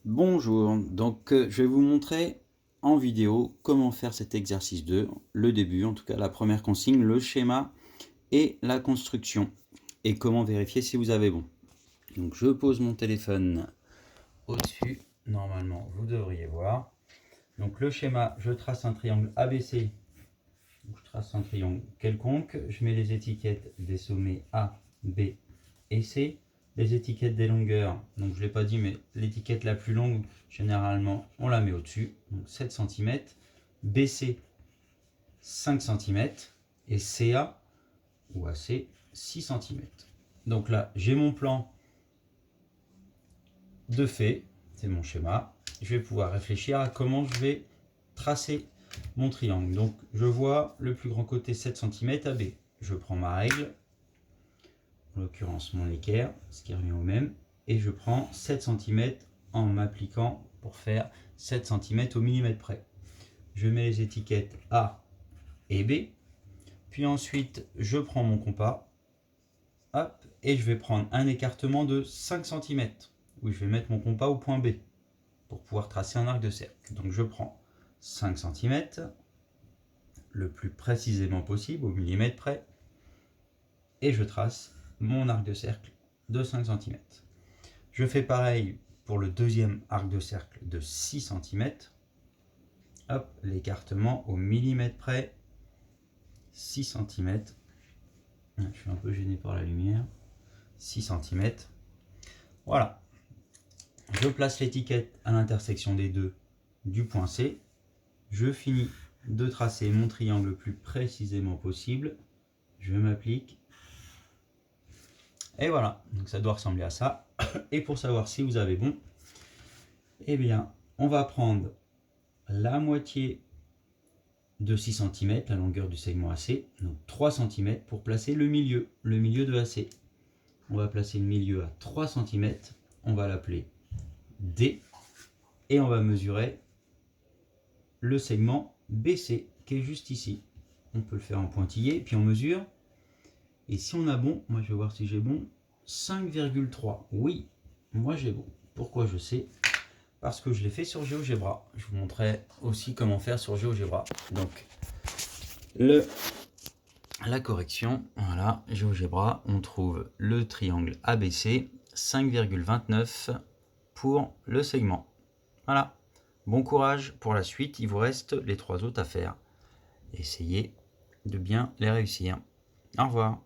Bonjour, je vais vous montrer en vidéo comment faire cet exercice 2, le début, en tout cas la première consigne, le schéma et la construction, et comment vérifier si vous avez bon. Donc je pose mon téléphone au-dessus, normalement vous devriez voir. Donc le schéma, je trace un triangle ABC, je trace un triangle quelconque, je mets les étiquettes des sommets A, B et C. Les étiquettes des longueurs, donc je ne l'ai pas dit, mais l'étiquette la plus longue, généralement, on la met au-dessus, donc 7 cm, BC 5 cm et CA ou AC 6 cm. Donc là, j'ai mon plan de fait, c'est mon schéma. Je vais pouvoir réfléchir à comment je vais tracer mon triangle. Donc je vois le plus grand côté 7 cm AB. Je prends ma règle, en l'occurrence mon équerre, ce qui revient au même, et je prends 7 cm en m'appliquant pour faire 7 cm au millimètre près. Je mets les étiquettes A et B, puis ensuite je prends mon compas, hop, et je vais prendre un écartement de 5 cm, où je vais mettre mon compas au point B, pour pouvoir tracer un arc de cercle. Donc je prends 5 cm, le plus précisément possible, au millimètre près, et je trace mon arc de cercle de 5 cm. Je fais pareil pour le deuxième arc de cercle de 6 cm. Hop, l'écartement au millimètre près, 6 cm. Je suis un peu gêné par la lumière. 6 cm. Voilà. Je place l'étiquette à l'intersection des deux du point C. Je finis de tracer mon triangle le plus précisément possible. Je m'applique. Et voilà, donc ça doit ressembler à ça. Et pour savoir si vous avez bon, eh bien, on va prendre la moitié de 6 cm, la longueur du segment AC, donc 3 cm pour placer le milieu de AC. On va placer le milieu à 3 cm, on va l'appeler D, et on va mesurer le segment BC qui est juste ici. On peut le faire en pointillé, puis on mesure. Et si on a bon, moi je vais voir si j'ai bon, 5,3. Oui, moi j'ai bon. Pourquoi je sais? Parce que je l'ai fait sur GeoGebra. Je vous montrerai aussi comment faire sur GeoGebra. Donc, la correction, voilà, GeoGebra, on trouve le triangle ABC, 5,29 pour le segment. Voilà, bon courage pour la suite, il vous reste les 3 autres à faire. Essayez de bien les réussir. Au revoir.